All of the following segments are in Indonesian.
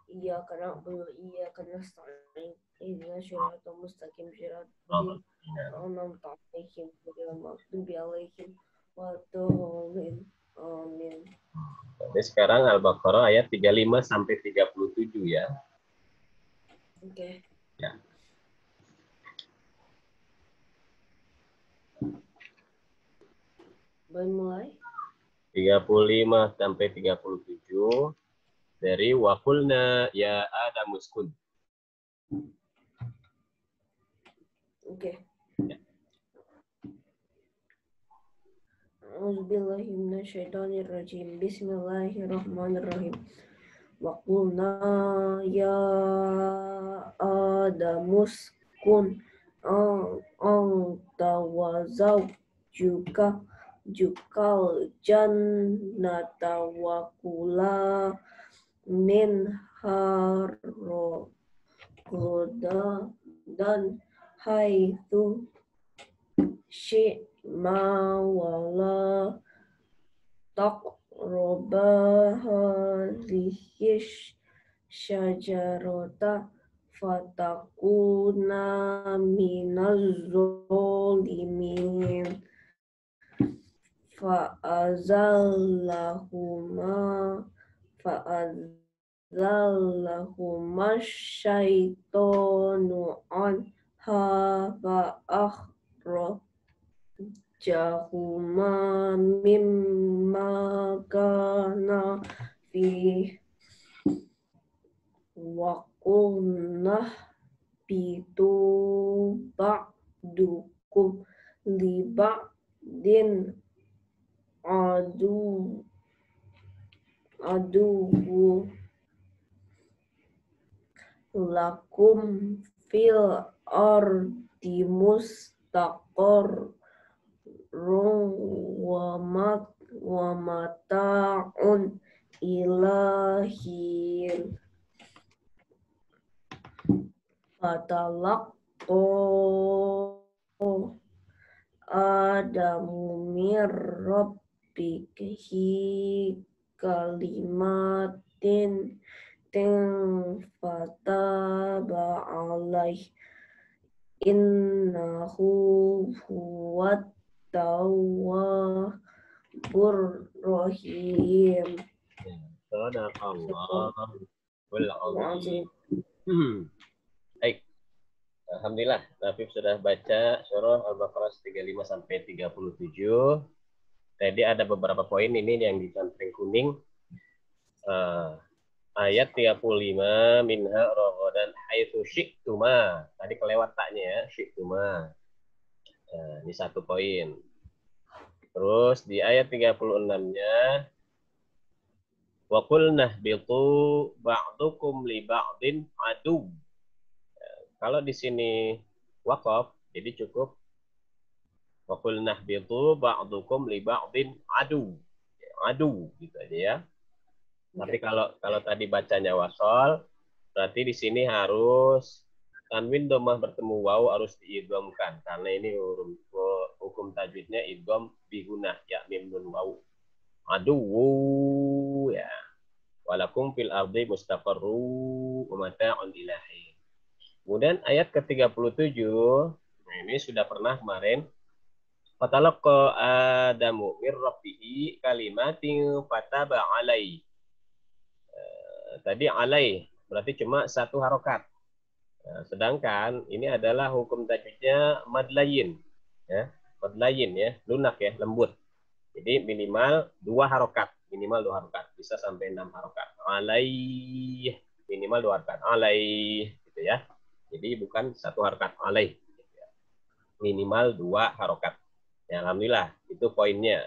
Iyyaka na'budu wa iyyaka nasta'in. Ihdinas siratal mustaqim siratal ladzina an'amta 'alaihim ghairil maghdubi 'alaihim waladdallin. Amin. Jadi sekarang Al-Baqarah ayat 35 sampai 37 ya. Oke. Ya. Boleh mulai? 35 sampai 37 dari waqulna ya Adam uskun. Oke. Ya. A'udzubillahi minasyaitonirrajim. Bismillahirrahmanirrahim. Wa qulna ya Adamuskun anta wa zawjuka jukal jannata wa kula min harroda dan haitsu syi'ma wala taqraba hadhihi syajarata fatakuna minaz zalimin fa'azallahuma syaitonu anha fa'akhrajahuma mimma kana fi wa qulna bitu ba'dukum li ba'din aduwu lakum fil ardi mustaqarrun wa mata'un ilahin fatalaqqa Adamu mir rabbihi kalimatin fataba alaih innahu huwat tawwabur rahim. Sadaqallahul azim. Baik. Alhamdulillah, Nafif sudah baca surah Al-Baqarah 35 sampai 37. Tadi ada beberapa poin ini yang di samping kuning. Ayat 35 minha raghadan haitsu syi'tuma. Tadi kelewat taknya ya, syi'tuma. Ini satu poin. Terus di ayat 36-nya wa qulna bitu ba'dukum li ba'din adu. Kalau di sini waqaf, jadi cukup wa qulna bitu ba'dukum li ba'din adu. Adu gitu aja ya. Tapi kalau tadi bacanya wasol, berarti di sini harus tanwin domah bertemu waw harus diidghamkan karena ini hukum tajwidnya idgham bihunah ya mim nun waw. Aduwu ya. Walakum fil ardi mustaqarru wa mata'un ilahi. Kemudian ayat ke-37, nah ini sudah pernah kemarin. Fatalaqqa Adamu mir rabbihi kalimatin fataba alaihi. Tadi alai berarti cuma satu harokat. Nah, sedangkan ini adalah hukum tajwidnya mad layin, ya, mad layin ya, lunak ya, lembut. Jadi minimal 2 harokat, bisa sampai 6 harokat. Alai minimal 2 harokat, alai gitu ya. Jadi bukan 1 harokat alai, minimal 2 harokat. Ya, alhamdulillah itu poinnya.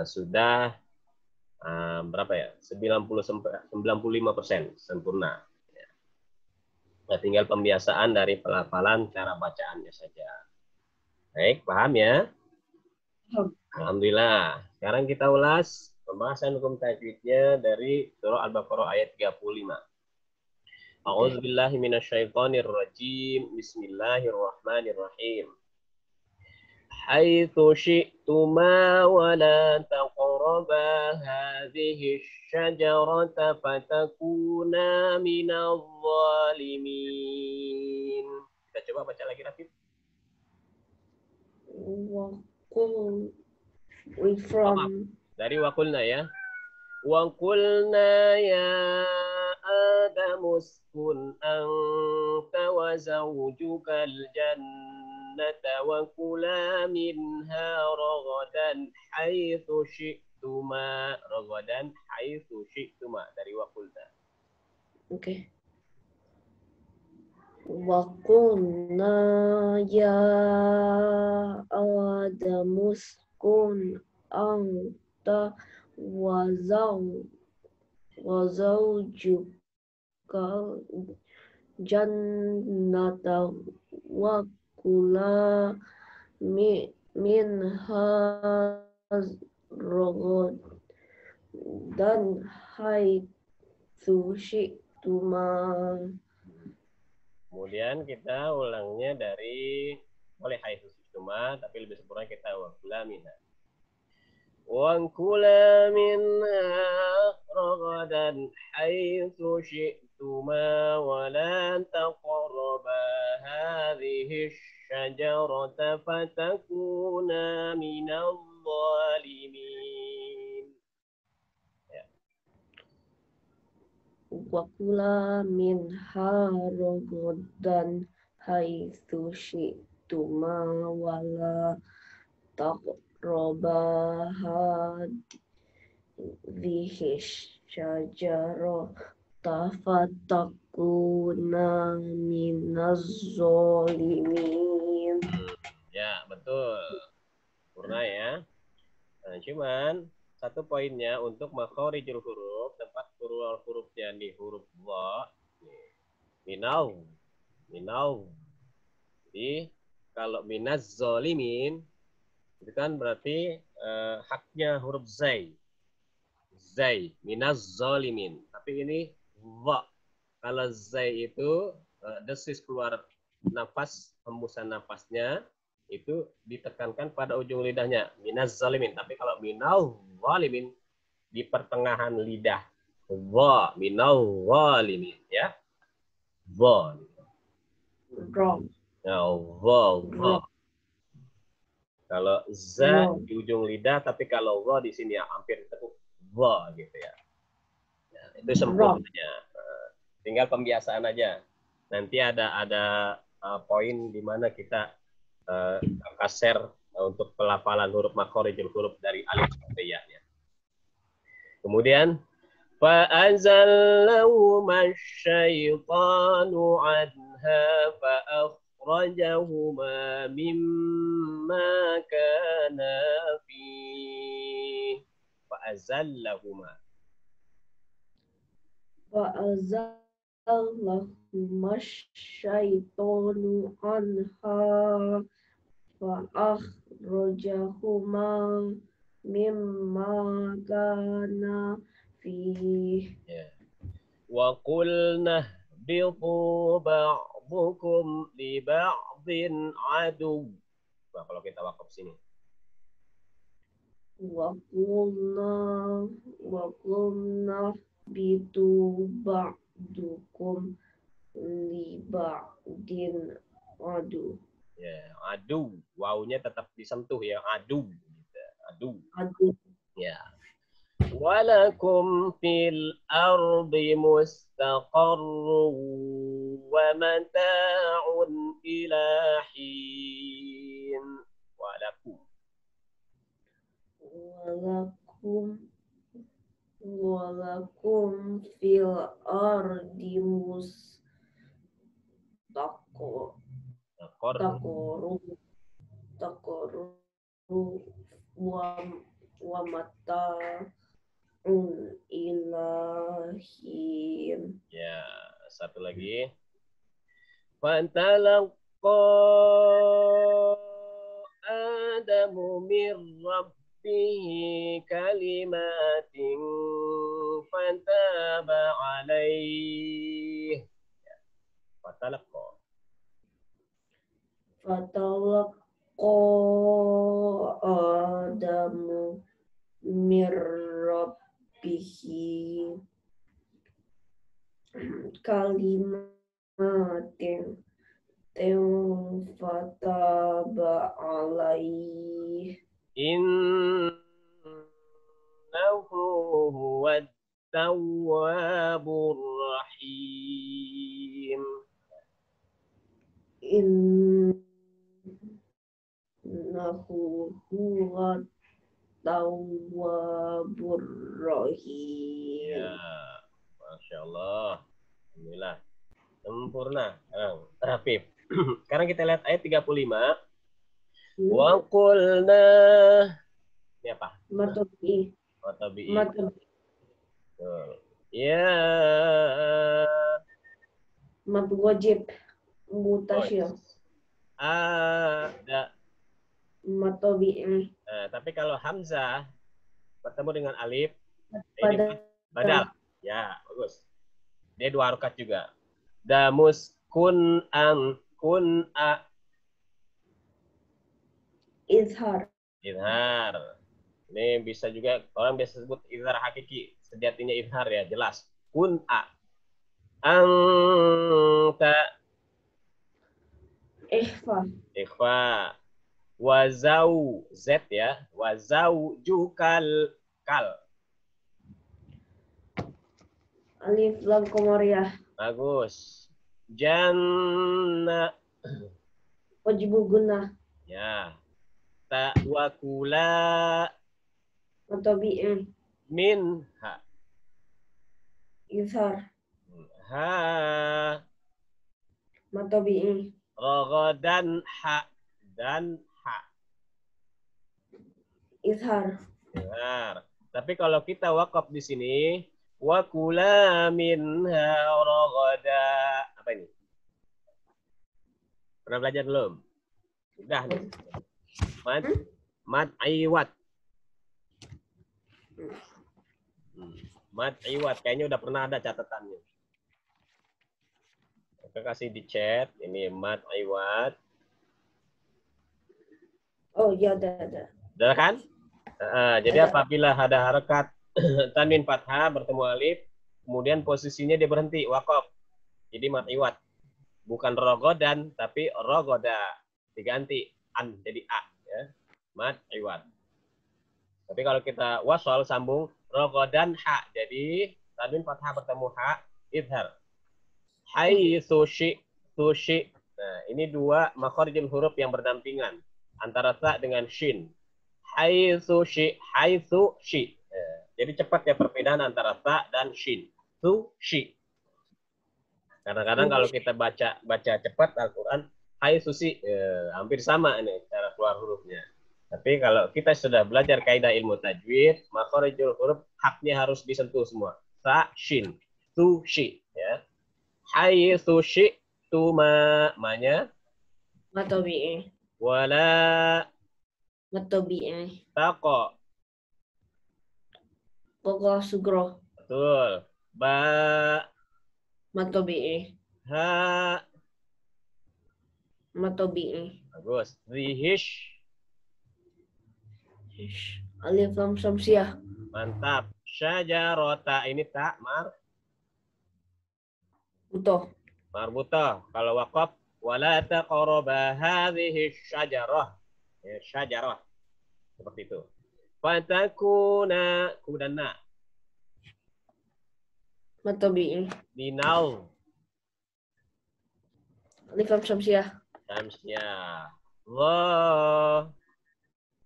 Sudah berapa ya? 95% sempurna. Nah, tinggal pembiasaan dari pelafalan cara bacaannya saja. Baik, paham ya? Alhamdulillah. Sekarang kita ulas pembahasan hukum tajwidnya dari surah Al-Baqarah ayat 35. A'udzubillahi minasyaitonirrajim. Bismillahirrahmanirrahim. حيث شئتما ولا تقربا هذه الشجرة فتكونا من الظالمين. Kita coba baca lagi, Rafif. Read from dari wakulna ya. Wakulna ya Adam uskun anta wa zawjuka al-jannata wa kula minha ragadan haitsu syi'tuma. Ragadan haitsu syi'tuma dari wakulna. Oke. Wakulna ya Adam uskun anta وزوجك جنة وكلا منها رغدا حيث شئتما. Kemudian kita ulangnya dari boleh haitsu syi'tuma, tapi lebih sempurna kita wakula minha. وَكُلَا مِنْهَا رَغَدًا حَيْثُ شِئْتُمَا وَلَا تَقْرَبَا هَذِهِ الشَّجَرَةَ فَتَكُونَا مِنَ الظَّالِمِينَ. وَكُلَا مِنْهَا رَغَدًا حَيْثُ شِئْتُمَا وَلَا تقربا هذه الشجرة فتكونا من الظالمين. Ya, betul. Purna ya. Nah, cuman satu poinnya untuk makhorijul huruf, tempat hurufnya di huruf dha. Minau. Jadi kalau minaz zalimin itu kan berarti haknya huruf zai. Minaz zalimin. Tapi ini dha. Kalau zai itu desis keluar nafas, hembusan nafasnya itu ditekankan pada ujung lidahnya. Minaz zalimin. Tapi kalau minal zalimin di pertengahan lidah. Dha, minal zalimin ya. Dha. Wrong. Dha. Kalau za di ujung lidah, tapi kalau wa di sini ya hampir tekuk wa gitu ya. Nah, itu sempurnanya. Tinggal pembiasaan aja. Nanti ada poin di mana kita kaser untuk pelafalan huruf makhorijul huruf dari alif sampai ya. Kemudian fa'azallahuma asyaitanu anha فأخرجهما مما كانا فيه فأزلهما الشيطان عنها فأخرجهما مما كانا فيه وقلنا اهبطوا بعضكم لبعض عدو. Nah, kalau kita wakaf sini. وقلنا اهبطوا بعضكم لبعض عدو. Ya, adu. Wawunya tetap disentuh ya, adu. Adu. Ya. Walakum fil ardi mustaqarrun wa mata'un ila hin. Walakum fil ardi mustaqarrun wa mata'un ilahin. Ya, satu lagi. Fantalaqqa Adamu mir rabbihi kalimatin fataba alaih. Fatalaqqa Adamu mirrabbihi kalimatin fataba alaih. Innahu huwat tawwabur rahim. Innahu huwa tawwabur rahim. Ya, Masya Allah. Alhamdulillah. Sempurna. Rafif. Sekarang kita lihat ayat 35. Wa qulna. Ini apa? Matabi. Matabi'i. Matabi. Ya. Mat wajib. Mutasyir. Ada. Matabi'i. Nah, tapi kalau hamzah bertemu dengan alif, Pada. ini badal. Ya, bagus. Dia 2 harokat juga. Damus kun a. Izhar. Izhar. Ini bisa juga orang biasa sebut izhar hakiki. Sejatinya izhar ya, jelas. Kun a. Anta. Ikhfa. Wazau z ya. Wazau jukal kal. Alif lam qamariyah. Bagus. Janna. Wajibu gunnah. Ya. Ta'wakula. Matabi'i. Minha. Izhar. Ha. Matabi'i. Ragadan ha. Dan ha. Izhar. Benar. Tapi kalau kita wakaf di sini, wa kula minha ragada. Apa ini? Pernah belajar belum? Sudah nih. Mad iwat. Mad iwat. Kayaknya udah pernah ada catatannya. Kita kasih di chat. Ini mad iwat. Oh ya, ada. Udah kan? Jadi apabila ada harakat tanwin fathah bertemu alif, kemudian posisinya dia berhenti wakaf. Jadi mat iwat. Bukan rogodan tapi rogoda. Diganti an jadi a ya. Mat iwat. Tapi kalau kita wasol sambung rogodan ha. Jadi tanwin fathah bertemu ha idhar. Hai sushi. Nah, ini 2 makharijul huruf yang berdampingan antara ta dengan shin. Haitsu shi. Jadi cepat ya perbedaan antara ta dan shin. Shi. Kadang-kadang kalau kita baca cepat Al-Qur'an haitsu shi hampir sama ini cara keluar hurufnya. Tapi kalau kita sudah belajar kaidah ilmu tajwid, makharijul huruf haknya harus disentuh semua. Ta, shin, tu, shi ya. Haitsu shi tuma manya Matabi'i. wala Matabi'i. taqa. Pokok sugro. Betul. Ba. Matabi'i. Ha. Matabi'i. Bagus. Rihish. Alif lam syamsiyah. Mantap. Syajarota. Ini tak Butoh. marbuta. Kalau wakaf. Wala taqaraba hadhihi syajarah. Ya, syajarah. Seperti itu. Fatakuna. Kudana. Matabi'i. Dinau. Alif lam syamsiyah. Syamsiyah. Allah.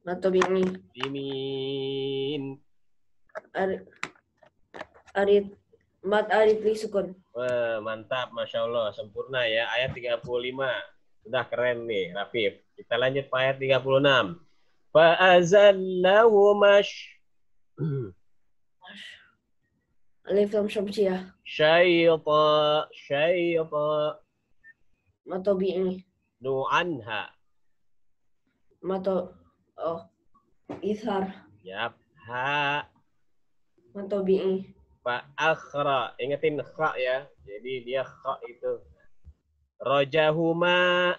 Matabi'i. Bimin. Arit. Mat arit li sukun. Wah, mantap, Masya Allah, sempurna ya. Ayat 35. Sudah keren nih, Rafif. Kita lanjut ke ayat 36. Fa'azallahumah Alif lam syamsiyah. syaitan Matabi'i. nu'anha. Izhar. Yap. Ha. Matabi'i. Fa'akhra. Ingetin kha ya. Jadi dia kha itu. Rojahuma.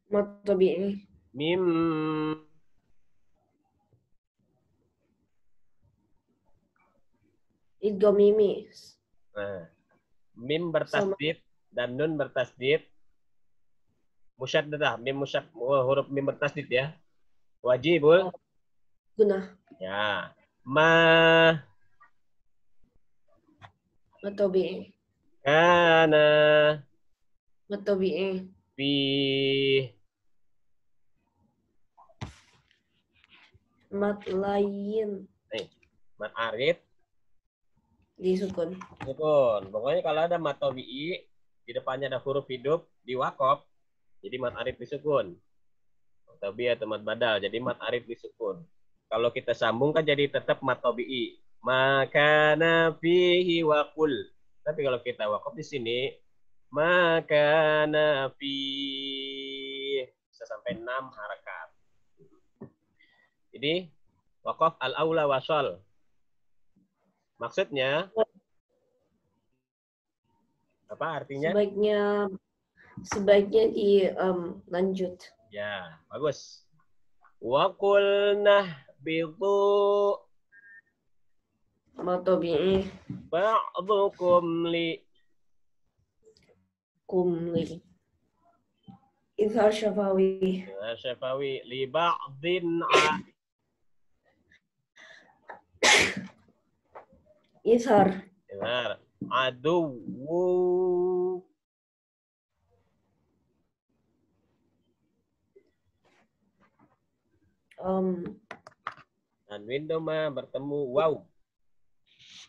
Matabi'i. Mim. Idgham mimi. Nah, mim Sama bertasdid dan nun bertasdid. Musyaddadah, mim huruf mim bertasdid ya. Wajibul. gunah. Ya. Ma Mad tabi'i. kana Mad tabi'i. fi Mad lain nih, mat arid disukun. sukun. Pokoknya kalau ada mat tabi'i di depannya ada huruf hidup di wakof, jadi mat arid disukun. Tabi atau mat badal, jadi mat arid disukun. Kalau kita sambung kan jadi tetap mat tabi'i. Maka fihi waqul. Tapi kalau kita wakof di sini maka fi bisa sampai 6 harakat. Jadi wakof al-aula wasol. Maksudnya apa artinya? Sebaiknya lanjut. Ya, bagus. Wa qulnah bidu Mad tabi'i ba'dukum li kumli. Izhar syafawi. syafawi li ba'din Izhar. adu tanwin doma bertemu waw.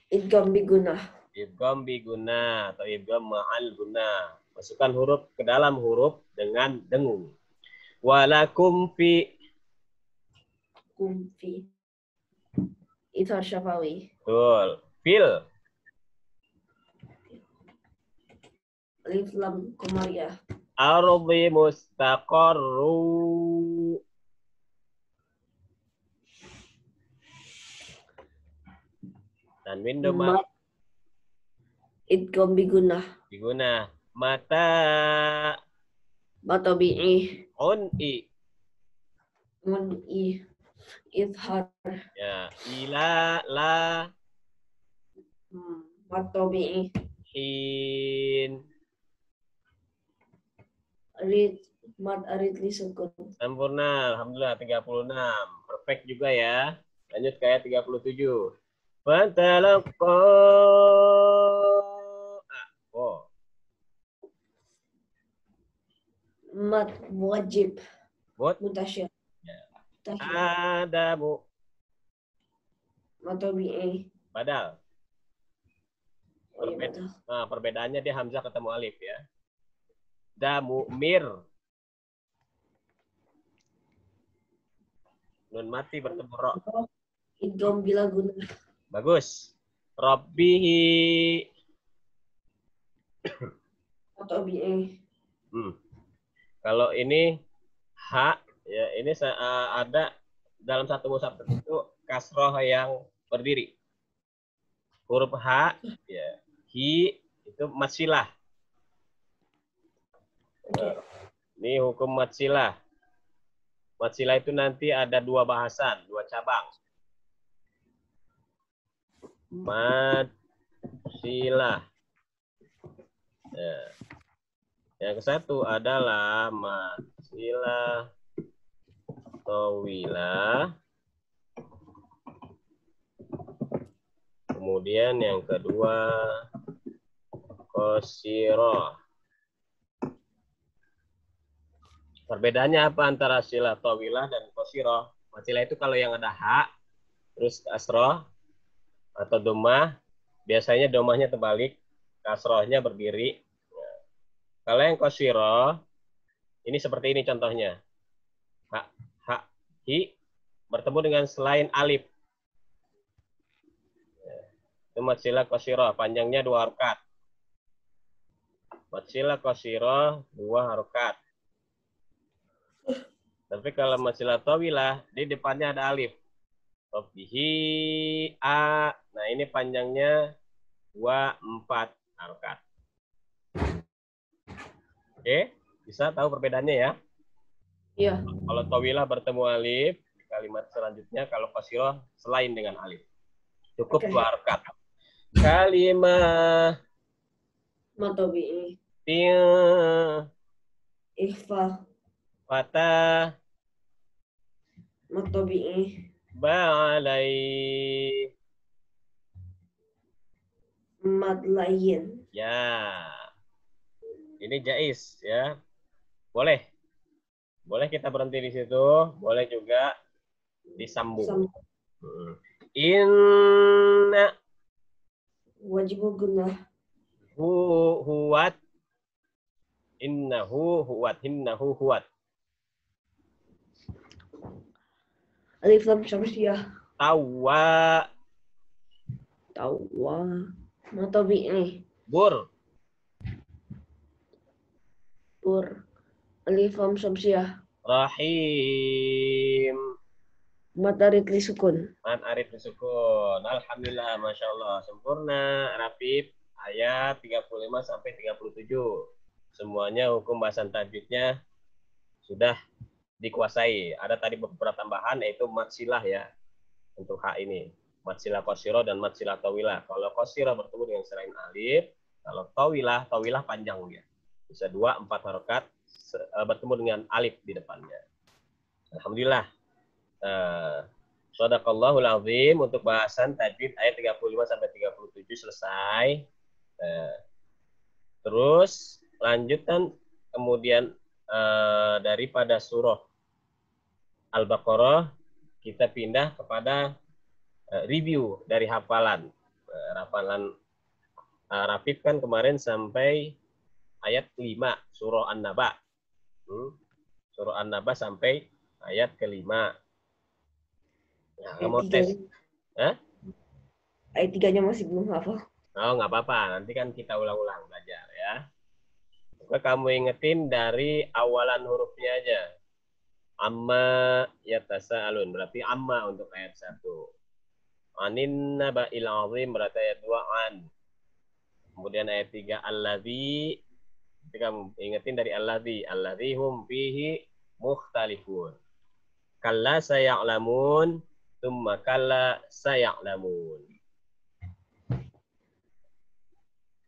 Idgham bi gunah. Idgham bi guna atau idgham ma'al guna. Masukkan huruf ke dalam huruf dengan dengung. Walakum fi Kumfi. Izhar syafawi. betul. Fil Alif lam komariah. ardi mustaqarru tanwin doma Mad idgham bi gunah. diguna mata Mad tabi'i un'i mun'i. Izhar. ya ila la Mad tabi'i hin arid. Mad arid disukun. sempurna. Alhamdulillah 36. Perfect juga ya. Lanjut ke ayat 37. Fatalaqa oh Mad wajib. Mut Mutasyir. ya. Tasyir. Adamu Mad tabi'i. badal. Oh iya betul. Nah, perbedaannya dia hamzah ketemu alif ya. Damu mir. Nun mati bertemu ro. Idgham bila gunah. Bagus. Rabbihi. Mad tabi'i. Kalau ini ha ya ini ada dalam satu mushaf tertentu kasroh yang berdiri. Huruf H ya, hi itu matsilah. Nah, ini hukum matsilah. Matsilah itu nanti ada dua bahasan, dua cabang. Matsilah. Ya. Yang satu adalah matsilah tawilah. Kemudian yang kedua qasirah. Perbedaannya apa antara silah tawilah dan qasirah? Silah itu kalau yang ada ha, terus kasroh atau domah, biasanya domahnya terbalik, kasrohnya berdiri. Kalau yang qasirah, ini seperti ini contohnya. Ha, hi, bertemu dengan selain alif. Itu matsilah qasirah, panjangnya 2 harokat. Matsilah qasirah 2 harokat. Tapi kalau matsilah tawilah, di depannya ada alif. Rabbihi a. Nah, ini panjangnya 4 harokat. Oke, bisa tahu perbedaannya ya? Iya. Kalau tawilah bertemu alif, di kalimat selanjutnya kalau qasirah selain dengan alif. Cukup Oke. 2 harakat. Kalimah Ma tabi'i. tin Ikhfa. fatah Ma tabi'i. ba'alai. Mad layin. Ya, ini jais ya. Boleh. Boleh kita berhenti di situ, boleh juga disambung. Sam. Inna Wajibu gunnah. huwat innahu huwat Alif lam syamsiyah. tawa Tawa. Ma tabi'i. bur Pur. Alif lam syamsiyah. rahim Mad arid li sukun. mat arif disukun. Alhamdulillah, masya Allah, sempurna. Rapip ayat 35 sampai 37. Semuanya hukum bahasan tajwidnya sudah dikuasai. Ada tadi beberapa tambahan yaitu mat silah ya untuk hak ini. Mat silah qasirah dan mat silah tawilah. Kalau qasirah bertemu dengan selain alif, kalau tawilah panjang dia. Bisa 2, 4 harokat bertemu dengan alif di depannya. Alhamdulillah. Shadaqallahul azim untuk bahasan tajwid ayat 35 sampai 37 selesai. Terus lanjutan kemudian daripada surah Al-Baqarah kita pindah kepada review dari hafalan. Hafalan Rafif kan kemarin sampai ayat 5 surah An-Naba. Surah An-Naba sampai ayat ke-5. Nah, kamu tes. Ayat 3-nya masih belum hafal. Oh, nggak apa-apa. Nanti kan kita ulang-ulang belajar ya. Coba kamu ingetin dari awalan hurufnya aja. Amma yatasa'alun. Berarti amma untuk ayat 1. Anin naba'il azim berarti ayat 2 an. Kemudian ayat 3 alladzi. Jadi kamu ingetin dari alladzi. Alladzi hum fihi mukhtalifun. Kalla saya'lamun. Tsumma kalla saya'lamun.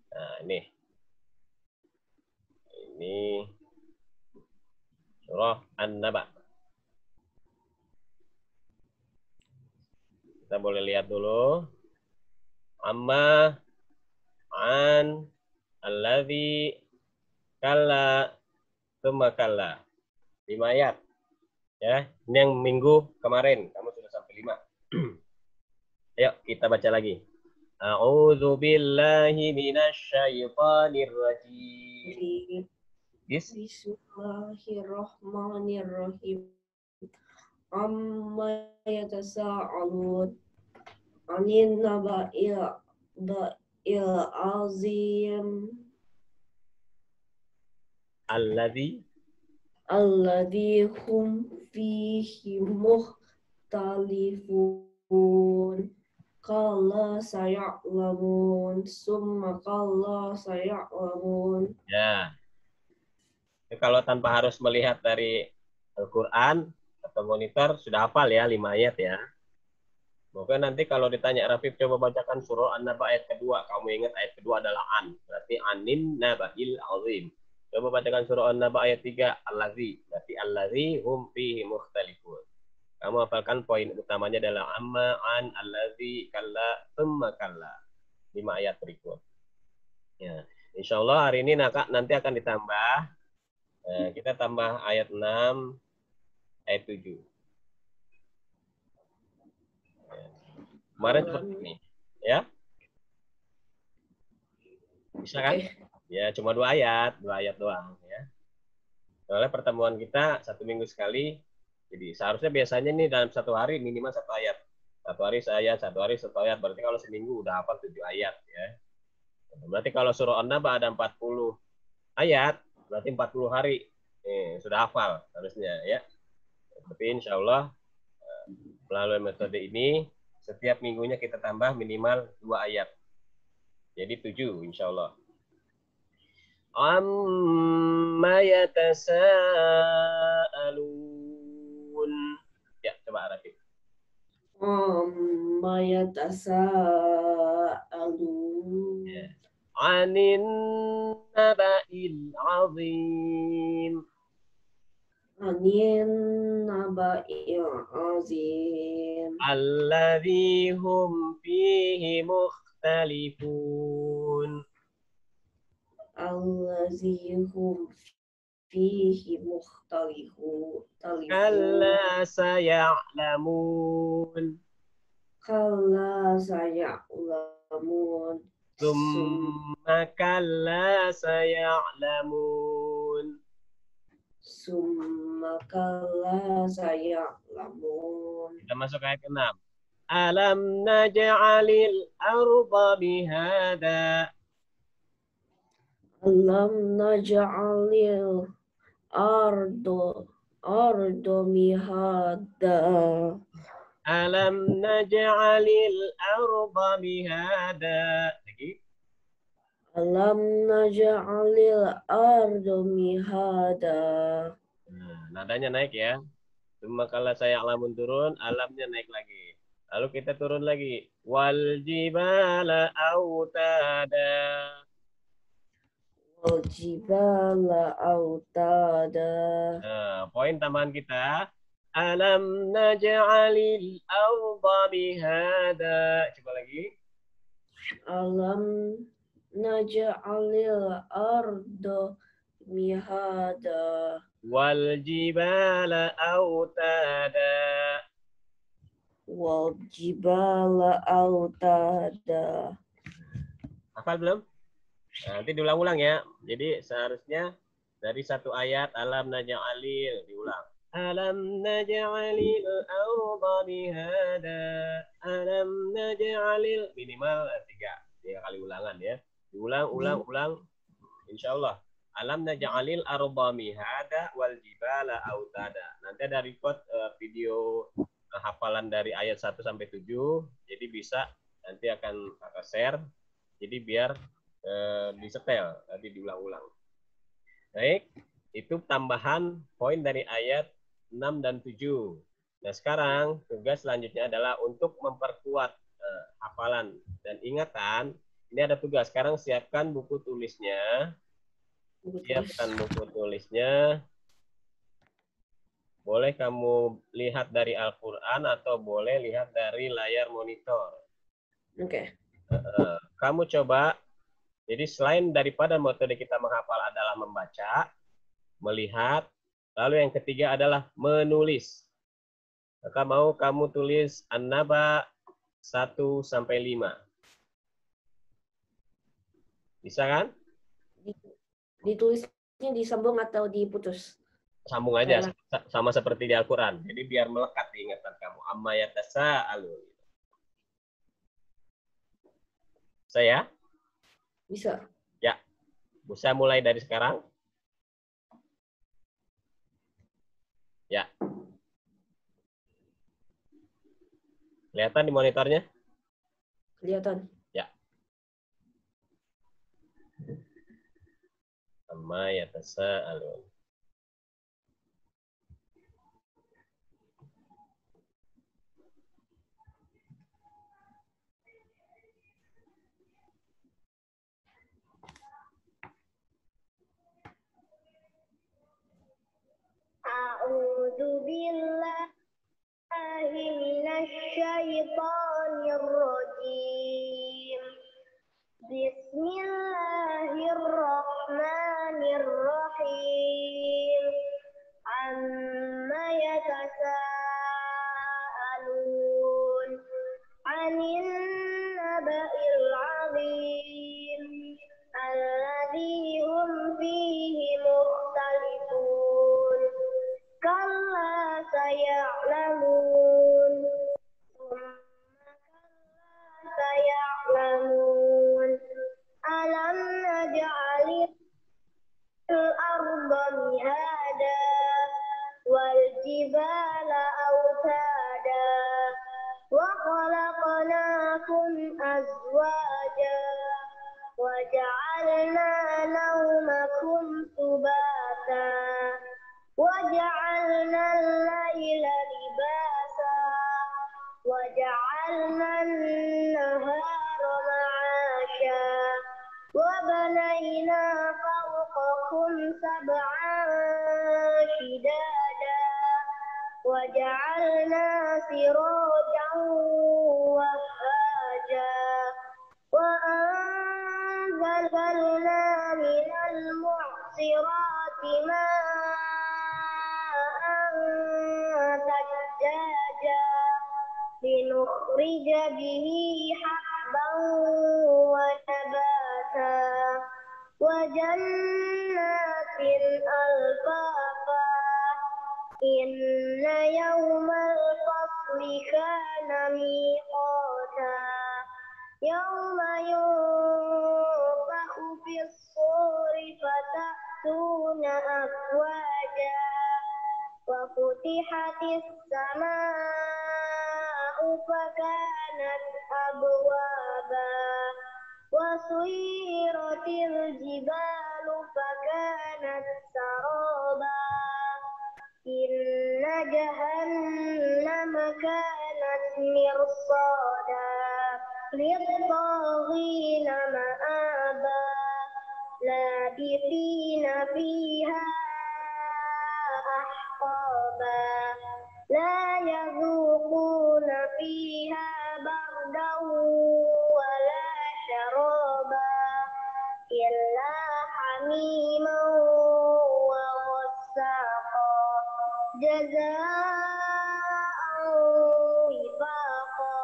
Nah, ini surah An-Naba. Kita boleh lihat dulu. Amma, an, alladzi, kalla, tsumma kalla. 5 ayat. Ya, ini yang minggu kemarin. Kamu sudah sampai 5. Ayo kita baca lagi. A'udzu billahi minasy syaithanir rajim. Bismillahirrahmanirrahim. Amma yatasa'alun. Anin naba'il azim. Alladzi Hum fihi mukhtalifun. Kalla saya'lamun. Summa kalla saya'lamun. Ya. Kalau tanpa harus melihat dari Al-Quran atau monitor, sudah hafal ya 5 ayat ya. Mungkin nanti kalau ditanya Rafif coba bacakan surah An-Naba ayat kedua. Kamu ingat ayat kedua adalah an. Berarti anin naba'il azim. Coba bacakan surah An-Naba ayat 3. Allazi. Berarti allazi hum fihi mukhtalifun. Kamu hafalkan poin utamanya adalah amma, an, allazi, kalla, thumma kalla. 5 ayat berikut. Ya. Insya Allah hari ini nanti akan ditambah. Kita tambah ayat 6, ayat 7. Kemarin seperti ini. Ya. Bisa kan? Ya, cuma 2 ayat doang. Ya. Soalnya pertemuan kita 1 minggu sekali. Jadi seharusnya biasanya nih dalam 1 hari minimal 1 ayat. 1 hari seayat, 1 hari 1 ayat. Berarti kalau seminggu udah hafal 7 ayat. Ya. Berarti kalau surah An-Naba ada 40 ayat, berarti 40 hari. Sudah hafal harusnya ya. Tapi insya Allah melalui metode ini setiap minggunya kita tambah minimal 2 ayat. Jadi 7 insya Allah. Amma yatasa'alun. amma yatasaalun. Anin naba'il azim. Anin naba'il azim. Alladhi hum fihi mukhtalifun. Allazi hum fihi mukhtalifun. Kalla saya'lamun. Kalla saya'lamun. Thumma kalla saya'lamun. Summa kalla saya'lamun. Kita masuk ayat ke-6. Alam naj'alil arda bihada. Alam naj'alil ardo mihada. Alam naj'alil arda bihada. Lagi. Alam naj'alil ardo mihada. Nah, nadanya naik ya. Cuma kalau saya alamun turun, alamnya naik lagi. Lalu kita turun lagi. Wal jibala autada. Wal jibala autada. Nah, poin tambahan kita. Alam naj'alil arda bihada. Coba lagi. Alam naj'alil ardo mihada. Wal jibala autada. Wal jibala autada. Hafal belum? Nah, nanti diulang-ulang ya. Jadi seharusnya dari satu ayat alam naj'alil diulang. Alam naj'alil arda bihada. Alam naj'alil minimal 3 kali ulangan ya. Diulang, ulang, ulang. Insyaallah. Alam naj'alil arda mihada wal jibala autada. Nanti ada record video hafalan dari ayat 1 sampai 7. Jadi bisa nanti akan kakak share. Jadi biar disetel, tadi diulang-ulang. Baik, itu tambahan poin dari ayat 6 dan 7. Nah, sekarang tugas selanjutnya adalah untuk memperkuat hafalan dan ingatan. Ini ada tugas. Sekarang siapkan buku tulisnya. Siapkan buku tulisnya. Boleh kamu lihat dari Al-Quran atau boleh lihat dari layar monitor. Oke. Kamu coba. Jadi selain daripada metode kita menghafal adalah membaca, melihat, lalu yang ketiga adalah menulis. Maka mau kamu tulis An-Naba 1 sampai 5. Bisa kan? Ditulisnya disambung atau diputus? Sambung aja sama seperti di Al-Quran. Jadi biar melekat di ingatan kamu. Amma yatasa'alun. Saya? Bisa. Ya. Bisa mulai dari sekarang? Ya. Kelihatan di monitornya? Kelihatan. Ya. Amma yatasa'alun. A'udzu billahi minasyaitonir rajim. Bismillahirrahmanirrahim. Amma yatasaalun 'anil naba'il 'azim alladzi hum fihi mukhtalifun. Kalla saya'lamun. Saya'lamun. Alam naj'alil arda mihada wal jibala autada wa khalaqnakum azwaja wa ja'alna nawmakum subata wa ja'alna al-laila libasa wa فوقكم سبعا شدادا وجعلنا سراجا وهاجا وأنزلنا من المعصرات ماء ثجاجا لنخرج به حبا ونباتا وجنات ألفافا إن يوم الفصل كان ميقاتا يوم ينفخ في الصور فتأتون أفواجا وفتحت السماء فكانت أبوابا وسيرت الجبال فكانت سرابا إن جهنم كانت مرصادا للطاغين مآبا لابثين فيها أحقابا لا يذوقون فيها بردا ولا شرابا إلا حميما وغساقا جزاء وفاقا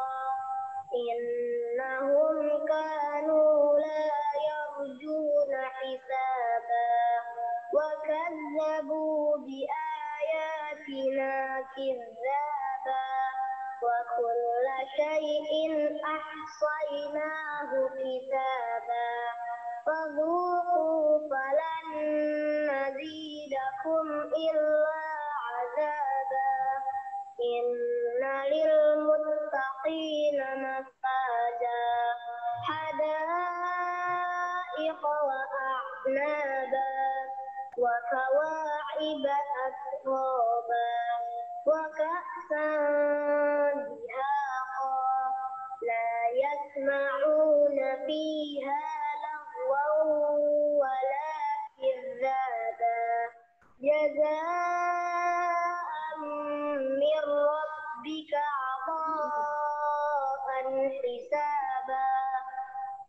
إنهم كانوا لا يرجون حسابا وكذبوا بآياتنا كذابا وكل شيء أحصيناه كتابا فذوقوا فلن نزيدكم إلا عذابا إن للمتقين مفازا حدائق وأعنابا وكواعب أترابا وكأسا دهاقا لا يسمعون فيها لغوا ولا كذابا جزاء من ربك عطاء حسابا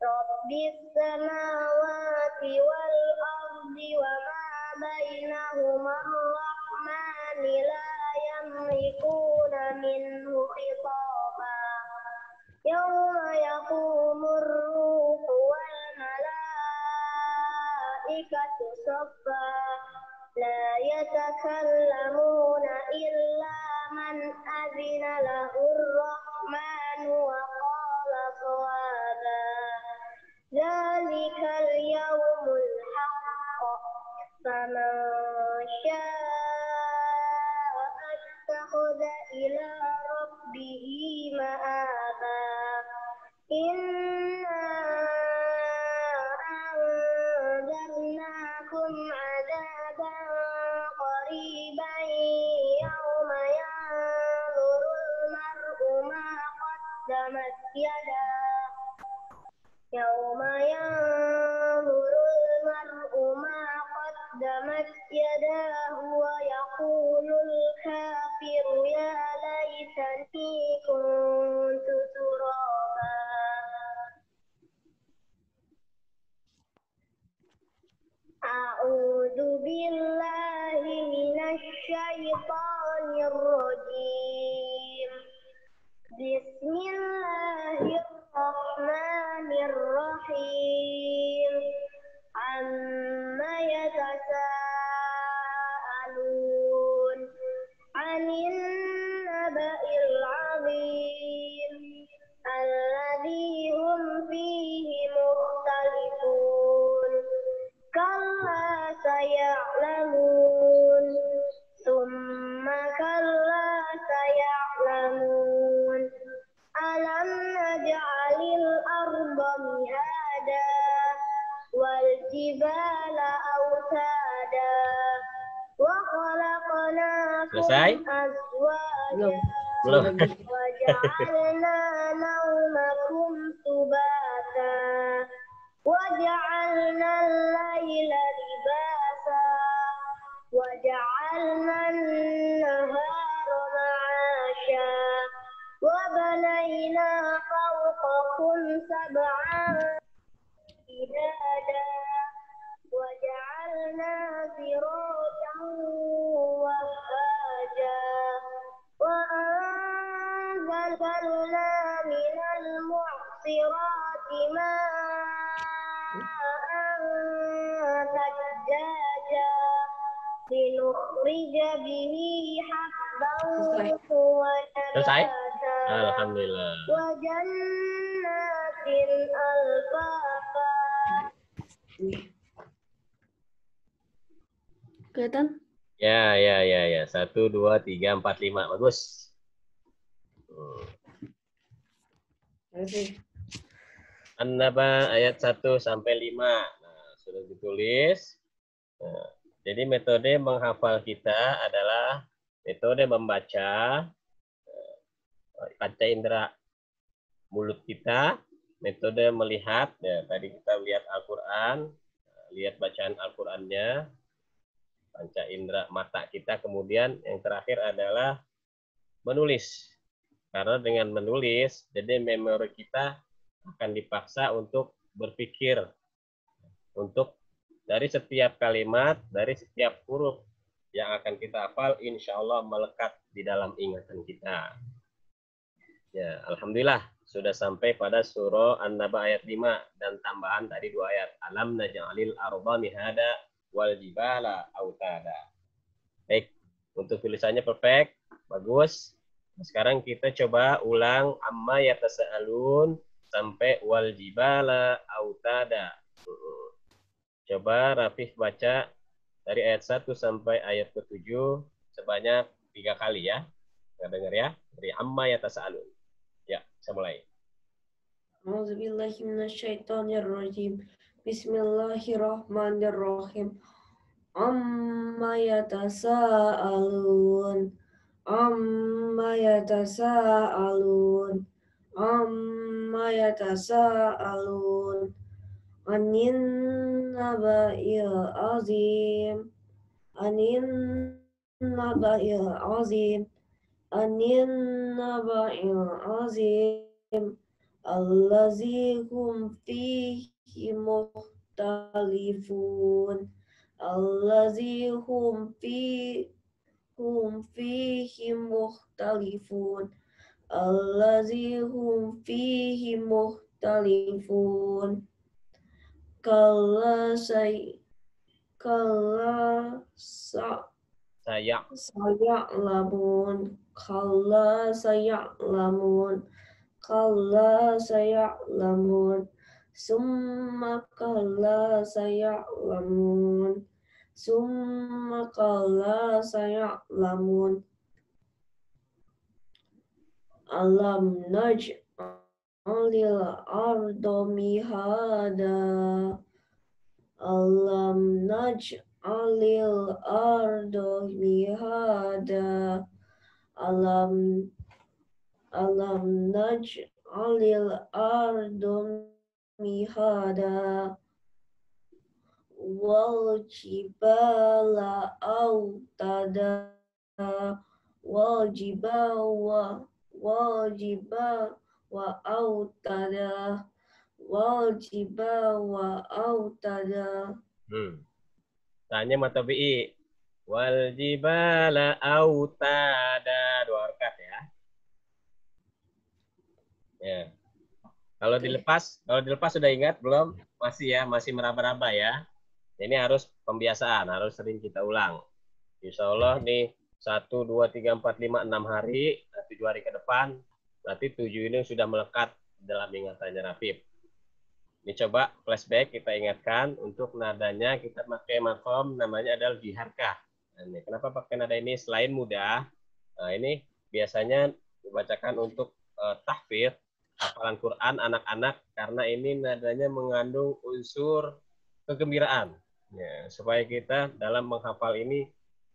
رب السماوات والأرض وما بينهما الرحمن لا يملكون منه خطابا يوم يقوم الروح والملائكة صفا لا يتكلمون إلا من أذن له الرحمن وقال صوابا ذلك اليوم الحق فمن شاء اتخذ إلى ربه مآبا إنا أنذرناكم عذابا قريبا يوم ينظر المرء ما قدمت يداه يوم ينظر المرء ما قدمت يداه ويقول الكافر يا ليتني كنت ترابا أعوذ بالله من الشيطان الرجيم بسم الله الرحمن الرحيم عما يتساءلون عن النبأ العظيم الذي هم فيه مختلفون كلا سيعلمون ثم كلا سيعلمون ألم نجعل الأرض مهادا والجبال أوتادا وخلقناكم أزواجا وجعلنا نومكم سباتا وجعلنا الليل لباسا وجعلنا النهار معاشا وبنينا فوقكم سبعا شدادا وجعلنا سراجا وهاجا وأنزلنا من المعصرات ماء ثجاجا لنخرج به حبا Selesai? ونباتا Alhamdulillah. وجنات ألفافا. Kelihatan? Ya. 1, 2, 3, 4, 5. Bagus. Oke. An-Naba ayat 1 sampai 5. Nah, sudah ditulis. Nah, jadi metode menghafal kita adalah metode membaca panca indera mulut kita, metode melihat. Ya, tadi kita lihat Al-Quran, lihat bacaan Al-Qurannya, panca indera mata kita. Kemudian yang terakhir adalah menulis. Karena dengan menulis, jadi memori kita akan dipaksa untuk berpikir. Untuk dari setiap kalimat, dari setiap huruf yang akan kita hafal, insya Allah melekat di dalam ingatan kita. Ya, Alhamdulillah sudah sampai pada surah An-Naba ayat 5 dan tambahan tadi 2 ayat. Alam naj'alil arda mihada wal jibala autada. Baik, untuk tulisannya perfect, bagus. Sekarang kita coba ulang amma yatasaalun sampai wal jibala autada. Coba Rafif baca dari ayat 1 sampai ayat ke-7 sebanyak 3 kali ya. Nggak dengar ya? Dari amma yatasaalun. Ya, saya mulai. A'udzubillahi minasyaitonirrajim. Bismillahirrahmanirrahim. Amma yatasaalun. Amma yatasaalun. Amma yatasaalun. Anin naba'il azim. Anin naba'il azim. Anin naba'il azim. Allazi hum fihi mukhtalifun. Allazi hum fihi mukhtalifun. Allazi hum fihi mukhtalifun. Kalla saya'lamun. Kalla saya'lamun. Kalla saya'lamun. Summa kalla saya'lamun. Summa kalla saya'lamun. Alam naj'alil arda mihada. Alam naj'alil arda mihada. Alam naj'alil arda mihada. Wal jibala autada. Wal jibala autada. Wal jibala autada. Tanya mata BI. Wal jibala autada. 2 harakat ya. Ya. Kalau dilepas sudah ingat belum? Masih ya, masih meraba-raba ya. Ini harus pembiasaan, harus sering kita ulang. Insya Allah nih 1, 2, 3, 4, 5, 6 hari, 7 hari ke depan, berarti 7 ini sudah melekat dalam ingatannya Rafif. Ini coba flashback kita ingatkan, untuk nadanya kita pakai makom, namanya adalah jiharkah. Nah, ini kenapa pakai nada ini? Selain mudah, nah ini biasanya dibacakan untuk tahfidz, hafalan Quran anak-anak, karena ini nadanya mengandung unsur kegembiraan. Ya, supaya kita dalam menghafal ini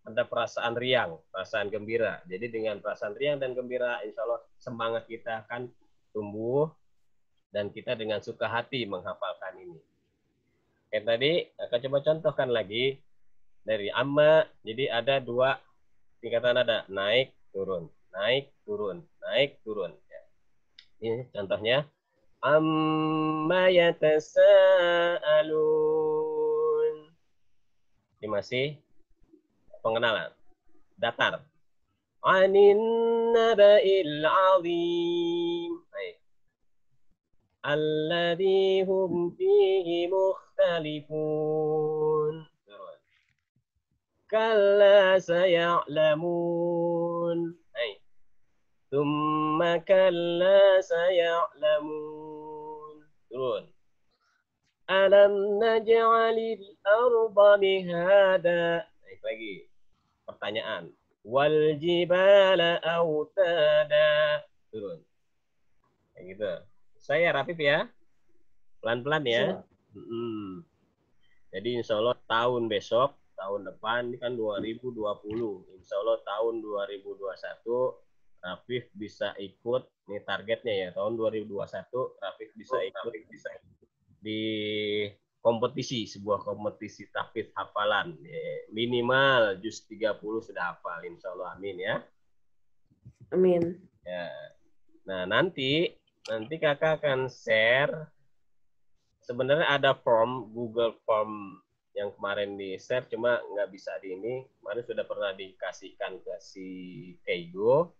ada perasaan riang, perasaan gembira. Jadi dengan perasaan riang dan gembira, insya Allah semangat kita akan tumbuh dan kita dengan suka hati menghafalkan ini. Oke, tadi akan coba contohkan lagi. Dari amma, jadi ada dua tingkatan nada, naik, turun, naik, turun, naik, turun. Ya. Ini contohnya. Amma yatasaalun. Ini masih pengenalan. Datar. Anin naba'il azim. Baik. Alladhi hum fihi mukhtalifun. Kalla saya'lamun. Baik. Thumma kalla saya'lamun. Turun. Alam naj'alil arda mihada. Baik lagi. Pertanyaan. Wal jibala autada. Turun. Kayak gitu. Saya Rafif ya. Pelan-pelan ya. Siap. Jadi insya Allah tahun besok, tahun depan ini kan 2020. Insya Allah tahun 2021 Rafif bisa ikut, ini targetnya ya, tahun 2021 Rafif bisa ikut di kompetisi, sebuah kompetisi tahfidz hafalan. Minimal juz 30 sudah hafal, insya Allah, amin ya. Amin. Ya. Nah, nanti kakak akan share, sebenarnya ada form, Google Form yang kemarin di-share, cuma nggak bisa di ini. Kemarin sudah pernah dikasihkan ke si Keigo,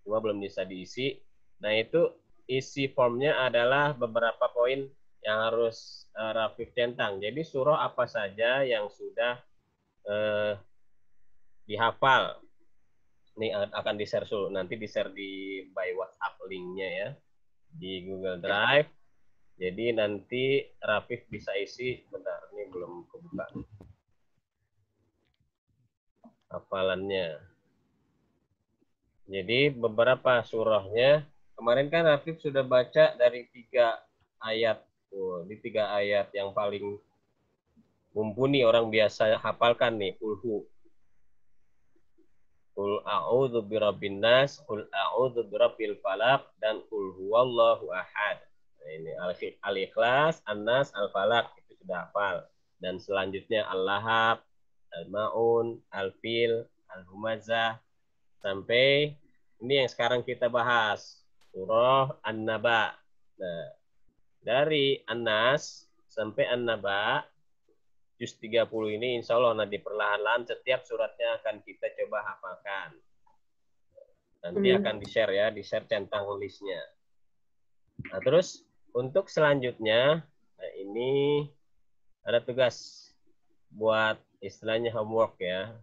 cuma belum bisa diisi. Nah, itu isi formnya adalah beberapa poin yang harus Rafif centang. Jadi surah apa saja yang sudah dihafal. Ini akan di-share dulu. Nanti di-share di by WhatsApp linknya ya. Di Google Drive. Jadi nanti Rafif bisa isi. Bentar, ini belum kebuka. Hafalannya. Jadi beberapa surahnya. Kemarin kan Rafif sudah baca dari 3 ayat. Di 3 ayat yang paling mumpuni orang biasa hafalkan nih. Kulhu. Qul a'udzu birabbin nas, qul a'udzu birabbil falaq, dan qul huwallahu ahad. Nah, ini Al-Ikhlas, An-Nas, Al-Falaq itu sudah hafal. Dan selanjutnya Al-Lahab, Al-Maun, Al-Fil, Al-Humazah, sampai ini yang sekarang kita bahas, surah An-Naba. Nah, dari An-Nas sampai An-Naba juz 30 ini insya Allah nanti perlahan-lahan setiap suratnya akan kita coba hafalkan. Nanti akan di-share ya, di-share centang listnya. Nah, terus untuk selanjutnya, nah ini ada tugas buat istilahnya homework ya.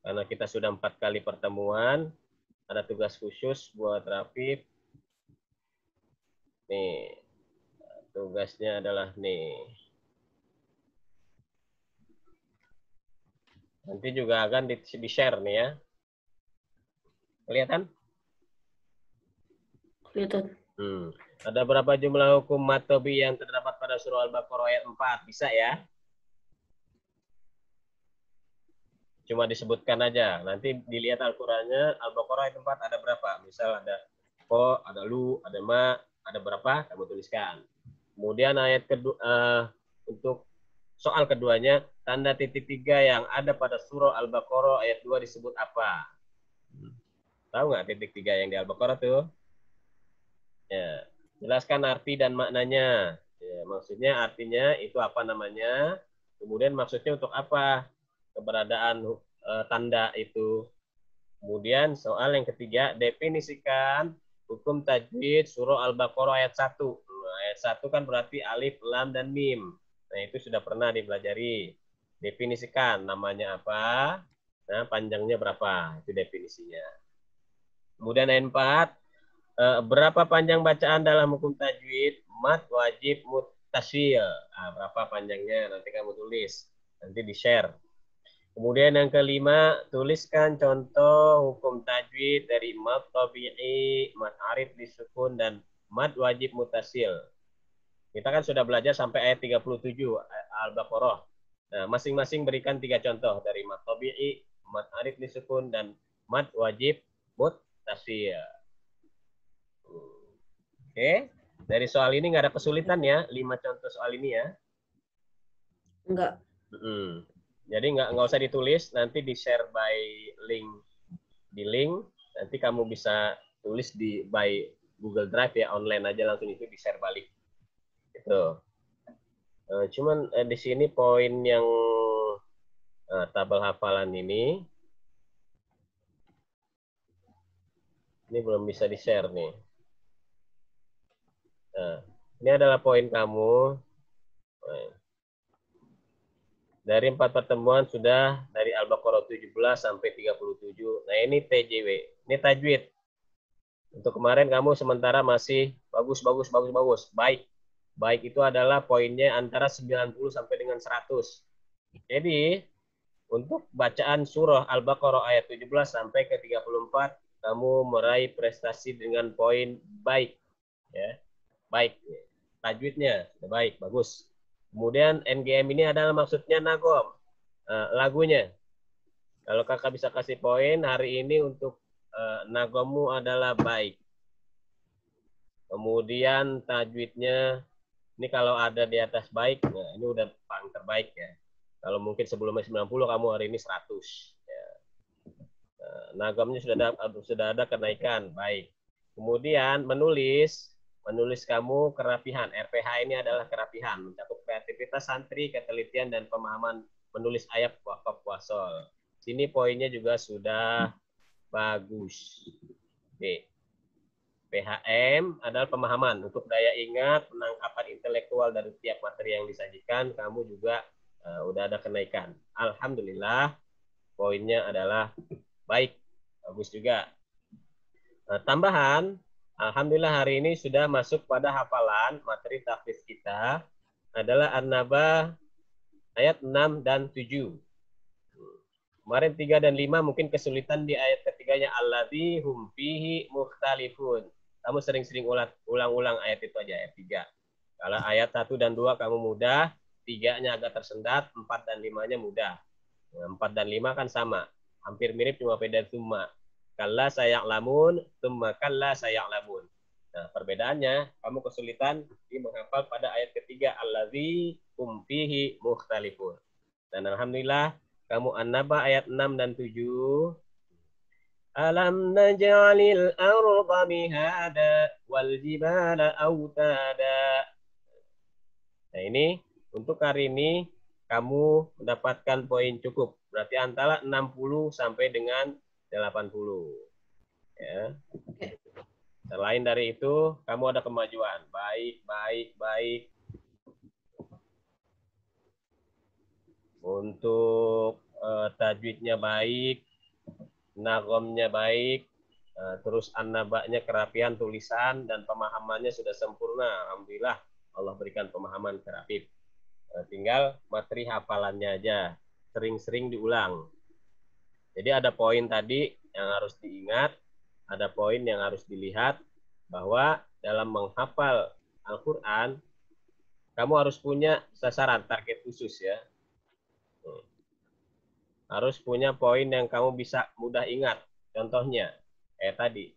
Karena kita sudah 4 kali pertemuan, ada tugas khusus buat Rafif. Nih, tugasnya adalah nih. Nanti juga akan di-share nih ya. Kelihatan? Kelihatan. Ada berapa jumlah hukum matobi yang terdapat pada surah Al-Baqarah ayat 4? Bisa ya? Cuma disebutkan aja. Nanti dilihat Al-Qurannya, Al-Baqarah ayat 4 ada berapa? Misal ada ko, ada lu, ada ma, ada berapa? Kamu tuliskan. Kemudian ayat kedua, untuk soal keduanya, tanda titik 3 yang ada pada surah Al-Baqarah ayat 2 disebut apa? Tahu nggak titik 3 yang di Al-Baqarah tuh? Ya, jelaskan arti dan maknanya. Ya, maksudnya artinya itu apa namanya? Kemudian maksudnya untuk apa? Keberadaan tanda itu. Kemudian soal yang ketiga, definisikan hukum tajwid surah Al-Baqarah ayat 1. Nah, ayat 1 kan berarti alif, lam, dan mim. Nah, itu sudah pernah dipelajari. Definisikan namanya apa, nah panjangnya berapa, itu definisinya. Kemudian ayat 4, berapa panjang bacaan dalam hukum tajwid, mat, wajib, muttasil. Nah, berapa panjangnya, nanti kamu tulis. Nanti di-share. Kemudian yang kelima, tuliskan contoh hukum tajwid dari mad tabi'i, mad arid disukun, dan mad wajib mutasil. Kita kan sudah belajar sampai ayat 37 Al-Baqarah. Nah, masing-masing berikan 3 contoh dari mad tabi'i, mad arid disukun, dan mad wajib mutasil. Oke, dari soal ini nggak ada kesulitan ya, 5 contoh soal ini ya. Enggak. Jadi nggak usah ditulis, nanti di share by link di link. Nanti kamu bisa tulis di by Google Drive ya, online aja langsung itu di share balik. Gitu. Cuman di sini poin yang tabel hafalan ini belum bisa di share nih. Nah, ini adalah poin kamu. Dari 4 pertemuan sudah dari Al-Baqarah 17 sampai 37. Nah, ini TJW. Ini tajwid. Untuk kemarin kamu sementara masih bagus. Baik. Baik itu adalah poinnya antara 90 sampai dengan 100. Jadi, untuk bacaan surah Al-Baqarah ayat 17 sampai ke 34, kamu meraih prestasi dengan poin baik. Ya. Baik. Tajwidnya baik, bagus. Kemudian NGM ini adalah maksudnya nagom, lagunya. Kalau kakak bisa kasih poin hari ini untuk nagommu adalah baik. Kemudian tajwidnya, ini kalau ada di atas baik, nah ini udah paling terbaik ya. Kalau mungkin sebelumnya 90, kamu hari ini 100. Ya. Nagomnya sudah ada kenaikan, baik. Kemudian menulis kamu kerapihan. RPH ini adalah kerapihan, mencakup kreativitas santri, ketelitian, dan pemahaman menulis ayat wakaf wasol. Sini poinnya juga sudah bagus. Oke. PHM adalah pemahaman. Untuk daya ingat, penangkapan intelektual dari tiap materi yang disajikan, kamu juga udah ada kenaikan. Alhamdulillah, poinnya adalah baik. Bagus juga. Tambahan, alhamdulillah hari ini sudah masuk pada hafalan materi tahfiz kita adalah An-Naba ayat 6 dan 7. Kemarin 3 dan 5 mungkin kesulitan di ayat ketiganya, alladzi hum fihi mukhtalifun. Kamu sering-sering ulang-ulang ayat itu aja, ayat 3. Kalau ayat 1 dan 2 kamu mudah, 3-nya agak tersendat, 4 dan 5-nya mudah. 4 dan 5 kan sama, hampir mirip cuma beda tsumma. Kalla saya'lamun, tsumma kalla saya'lamun. Nah, perbedaannya, kamu kesulitan di menghafal pada ayat ketiga, allazi hum fihi mukhtalifun. Dan alhamdulillah, kamu An-Naba ayat 6 dan 7. Alam naj'alil arda mihada wal jibala autada. Nah, ini untuk hari ini kamu mendapatkan poin cukup. Berarti antara 60 sampai dengan 80. Ya. Selain dari itu, kamu ada kemajuan. Baik. Untuk tajwidnya baik, nagomnya baik, terus an-naba'nya kerapian tulisan dan pemahamannya sudah sempurna. Alhamdulillah, Allah berikan pemahaman kerapip. Tinggal materi hafalannya aja, sering-sering diulang. Jadi ada poin tadi yang harus diingat, ada poin yang harus dilihat, bahwa dalam menghafal Al-Quran, kamu harus punya sasaran, target khusus ya. Harus punya poin yang kamu bisa mudah ingat. Contohnya, tadi.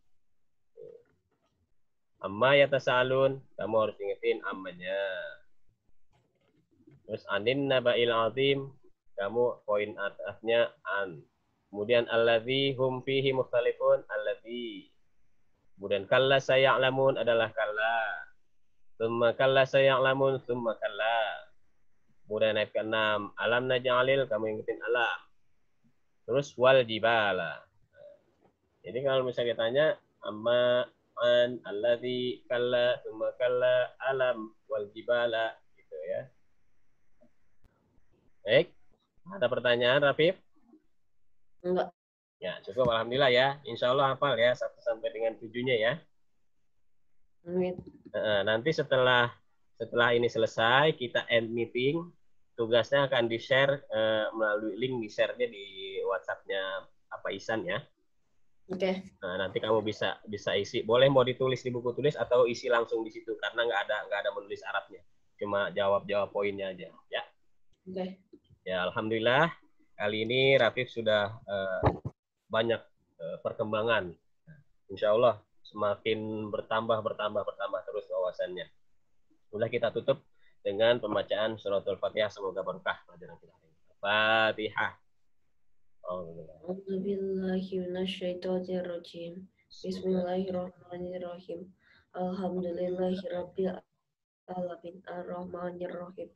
Amma yatasa'alun, kamu harus ingetin ammanya. Terus anin naba'il azim, kamu poin atasnya an. Kemudian alladzi hum fihi mukhtalifun, alladzi. Kemudian kalla saya'lamun adalah kalla. Tsumma kalla saya'lamun, tsumma kalla. Kemudian ayat ke-6, alam naj'alil, kamu ingetin alam. Terus wal jibala. Jadi kalau misalnya tanya amma an alladzi kalla tsumma kalla alam wal jibala gitu ya. Baik. Ada pertanyaan Rafif? Enggak. Ya, cukup alhamdulillah ya. Insya Allah hafal ya 1 sampai dengan 7-nya ya. Amin. Nanti setelah ini selesai kita end meeting, tugasnya akan di-share melalui link di-share-nya di WhatsApp-nya apa Isan ya. Oke. Nah, nanti kamu bisa isi. Boleh mau ditulis di buku tulis atau isi langsung di situ karena nggak ada menulis Arabnya. Cuma jawab poinnya aja ya. Oke. Ya, alhamdulillah kali ini Rafif sudah banyak perkembangan. Insya Allah semakin bertambah terus wawasannya. Sudah kita tutup dengan pembacaan suratul Fatihah, semoga berkah pelajaran kita hari ini. Fatihah. Oh, A'udzu billahi minasyaitonir rajim. Bismillahirrahmanirrahim. Alhamdulillahirabbil alamin arrahmanir rahim.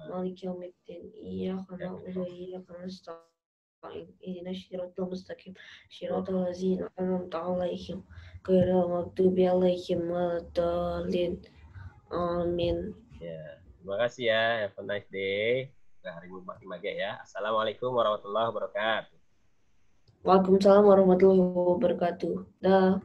Maliki yaumiddin. Iyyaka na'budu wa iyyaka nasta'in. Ihdinas siratal mustaqim. Siratal ladzina an'amta 'alaihim ghairil maghdubi 'alaihim waladdallin. Amin. Ya, terima kasih ya. Have a nice day. Hari Jumat ya. Assalamualaikum warahmatullahi wabarakatuh. Waalaikumsalam warahmatullahi wabarakatuh. Dah.